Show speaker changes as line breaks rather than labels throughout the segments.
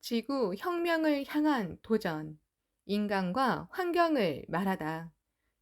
지구 혁명을 향한 도전. 인간과 환경을 말하다.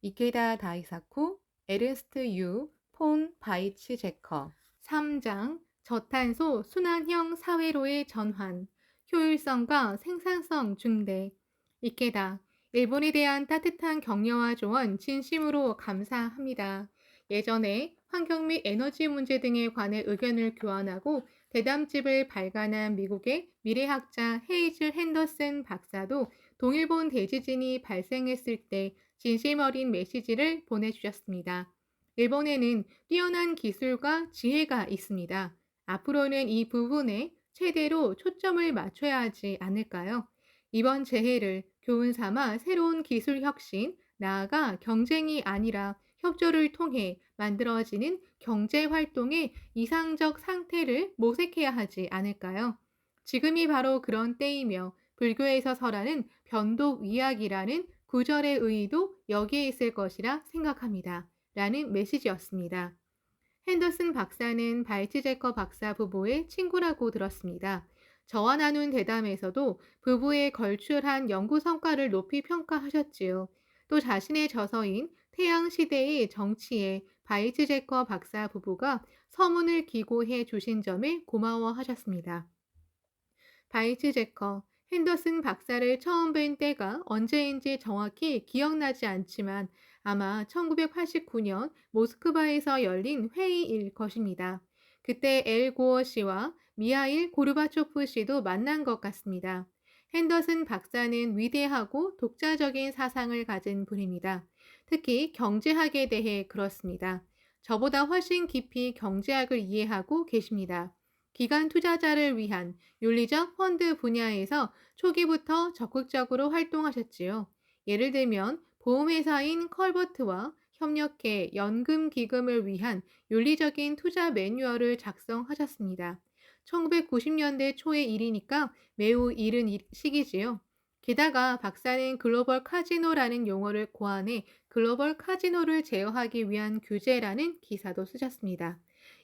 이케다 다이사쿠, 에르스트 유, 폰 바이츠 제커. 3장 저탄소 순환형 사회로의 전환. 효율성과 생산성 증대. 이케다. 일본에 대한 따뜻한 격려와 조언 진심으로 감사합니다. 예전에 환경 및 에너지 문제 등에 관해 의견을 교환하고 대담집을 발간한 미국의 미래학자 헤이즐 핸더슨 박사도 동일본 대지진이 발생했을 때 진심 어린 메시지를 보내주셨습니다. 일본에는 뛰어난 기술과 지혜가 있습니다. 앞으로는 이 부분에 최대로 초점을 맞춰야 하지 않을까요? 이번 재해를 교훈 삼아 새로운 기술 혁신, 나아가 경쟁이 아니라 협조를 통해 만들어지는 경제 활동의 이상적 상태를 모색해야 하지 않을까요? 지금이 바로 그런 때이며 불교에서 설하는 변독위약이라는 구절의 의의도 여기에 있을 것이라 생각합니다. 라는 메시지였습니다. 핸더슨 박사는 발치제커 박사 부부의 친구라고 들었습니다. 저와 나눈 대담에서도 부부의 걸출한 연구 성과를 높이 평가하셨지요. 또 자신의 저서인 태양시대의 정치에 바이츠제커 박사 부부가 서문을 기고해 주신 점에 고마워하셨습니다. 바이츠제커, 핸더슨 박사를 처음 뵌 때가 언제인지 정확히 기억나지 않지만 아마 1989년 모스크바에서 열린 회의일 것입니다. 그때 엘 고어 씨와 미하일 고르바초프 씨도 만난 것 같습니다. 핸더슨 박사는 위대하고 독자적인 사상을 가진 분입니다. 특히 경제학에 대해 그렇습니다. 저보다 훨씬 깊이 경제학을 이해하고 계십니다. 기관 투자자를 위한 윤리적 펀드 분야에서 초기부터 적극적으로 활동하셨지요. 예를 들면 보험회사인 컬버트와 협력해 연금기금을 위한 윤리적인 투자 매뉴얼을 작성하셨습니다. 1990년대 초의 일이니까 매우 이른 시기지요. 게다가 박사는 글로벌 카지노라는 용어를 고안해 글로벌 카지노를 제어하기 위한 규제라는 기사도 쓰셨습니다.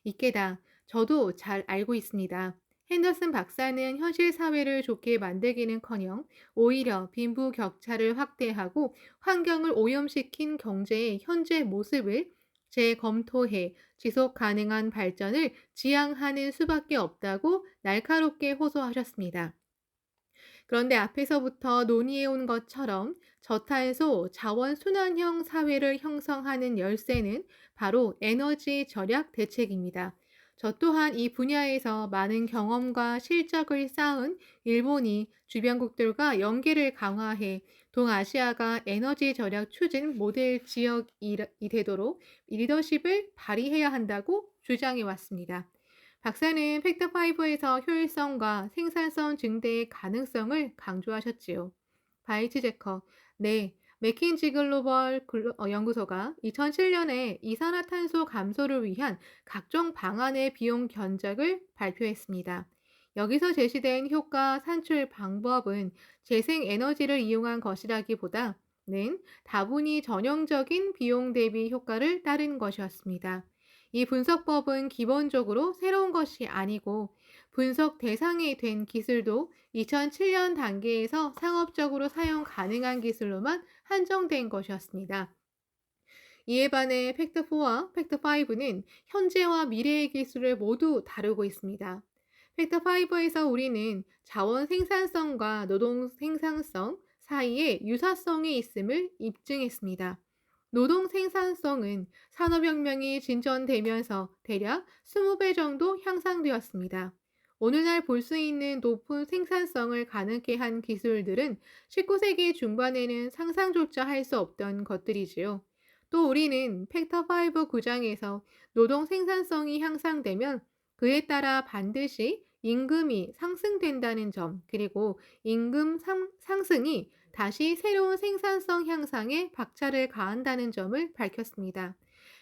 이게다 저도 잘 알고 있습니다. 핸더슨 박사는 현실 사회를 좋게 만들기는커녕 오히려 빈부격차를 확대하고 환경을 오염시킨 경제의 현재 모습을 재검토해 지속 가능한 발전을 지향하는 수밖에 없다고 날카롭게 호소하셨습니다. 그런데 앞에서부터 논의해온 것처럼 저탄소 자원 순환형 사회를 형성하는 열쇠는 바로 에너지 절약 대책입니다. 저 또한 이 분야에서 많은 경험과 실적을 쌓은 일본이 주변국들과 연계를 강화해 동아시아가 에너지 절약 추진 모델 지역이 되도록 리더십을 발휘해야 한다고 주장해 왔습니다. 박사는 팩트5에서 효율성과 생산성 증대의 가능성을 강조하셨지요. 바이츠제커, 네, 맥킨지 글로벌 연구소가 2007년에 이산화탄소 감소를 위한 각종 방안의 비용 견적을 발표했습니다. 여기서 제시된 효과 산출 방법은 재생에너지를 이용한 것이라기보다는 다분히 전형적인 비용 대비 효과를 따른 것이었습니다. 이 분석법은 기본적으로 새로운 것이 아니고 분석 대상이 된 기술도 2007년 단계에서 상업적으로 사용 가능한 기술로만 한정된 것이었습니다. 이에 반해 팩트4와 팩트5는 현재와 미래의 기술을 모두 다루고 있습니다. 팩트5에서 우리는 자원 생산성과 노동 생산성 사이에 유사성이 있음을 입증했습니다. 노동 생산성은 산업혁명이 진전되면서 대략 20배 정도 향상되었습니다. 오늘날 볼 수 있는 높은 생산성을 가능케 한 기술들은 19세기 중반에는 상상조차 할 수 없던 것들이지요. 또 우리는 팩터5 구장에서 노동 생산성이 향상되면 그에 따라 반드시 임금이 상승된다는 점, 그리고 임금 상승이 다시 새로운 생산성 향상에 박차를 가한다는 점을 밝혔습니다.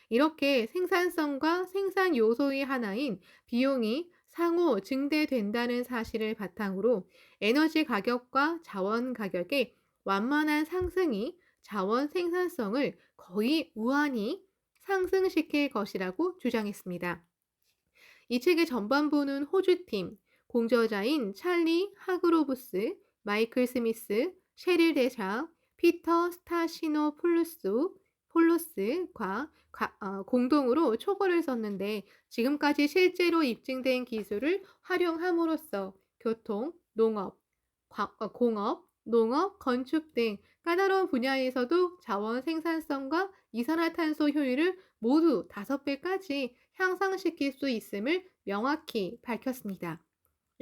이렇게 생산성과 생산 요소의 하나인 비용이 상호 증대된다는 사실을 바탕으로 에너지 가격과 자원 가격의 완만한 상승이 자원 생산성을 거의 무한히 상승시킬 것이라고 주장했습니다. 이 책의 전반부는 호주팀, 공저자인 찰리 하그로브스, 마이클 스미스, 셰릴 대샤, 피터 폴로스과 공동으로 초벌을 썼는데 지금까지 실제로 입증된 기술을 활용함으로써 교통, 공업, 농업, 건축 등 까다로운 분야에서도 자원 생산성과 이산화탄소 효율을 모두 5배까지 향상시킬 수 있음을 명확히 밝혔습니다.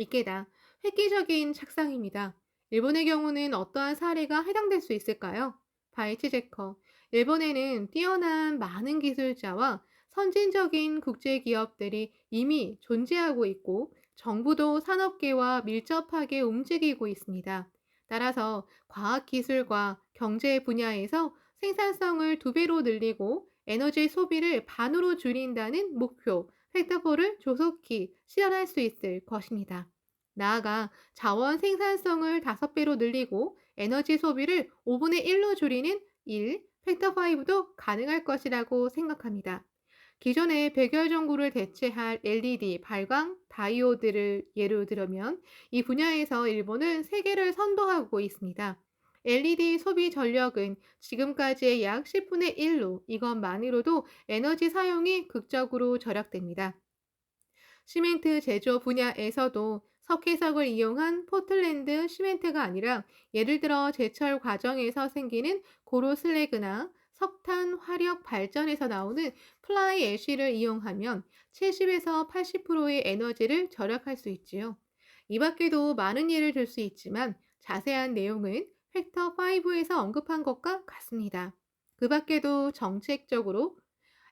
이게다 획기적인 착상입니다. 일본의 경우는 어떠한 사례가 해당될 수 있을까요? 바이치 제커. 일본에는 뛰어난 많은 기술자와 선진적인 국제 기업들이 이미 존재하고 있고 정부도 산업계와 밀접하게 움직이고 있습니다. 따라서 과학기술과 경제 분야에서 생산성을 2배로 늘리고 에너지 소비를 반으로 줄인다는 목표, 팩터4를 조속히 실현할 수 있을 것입니다. 나아가 자원 생산성을 5배로 늘리고 에너지 소비를 5분의 1로 줄이는 팩터5도 가능할 것이라고 생각합니다. 기존의 백열 전구를 대체할 LED 발광 다이오드를 예로 들면 이 분야에서 일본은 세계를 선도하고 있습니다. LED 소비 전력은 지금까지의 약 10분의 1로 이것만으로도 에너지 사용이 극적으로 절약됩니다. 시멘트 제조 분야에서도 석회석을 이용한 포틀랜드 시멘트가 아니라 예를 들어 제철 과정에서 생기는 고로 슬래그나 석탄 화력 발전에서 나오는 플라이 애쉬를 이용하면 70에서 80%의 에너지를 절약할 수 있지요. 이 밖에도 많은 예를 들 수 있지만 자세한 내용은 팩터 5에서 언급한 것과 같습니다. 그 밖에도 정책적으로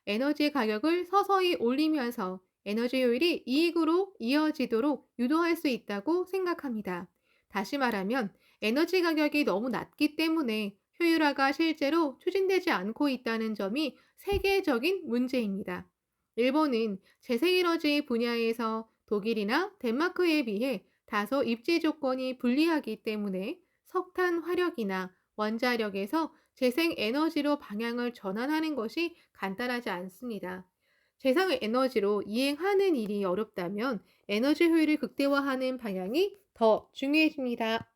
에너지 가격을 서서히 올리면서 에너지 효율이 이익으로 이어지도록 유도할 수 있다고 생각합니다. 다시 말하면 에너지 가격이 너무 낮기 때문에 효율화가 실제로 추진되지 않고 있다는 점이 세계적인 문제입니다. 일본은 재생에너지 분야에서 독일이나 덴마크에 비해 다소 입지 조건이 불리하기 때문에 석탄 화력이나 원자력에서 재생에너지로 방향을 전환하는 것이 간단하지 않습니다. 재생에너지로 이행하는 일이 어렵다면 에너지 효율을 극대화하는 방향이 더 중요해집니다.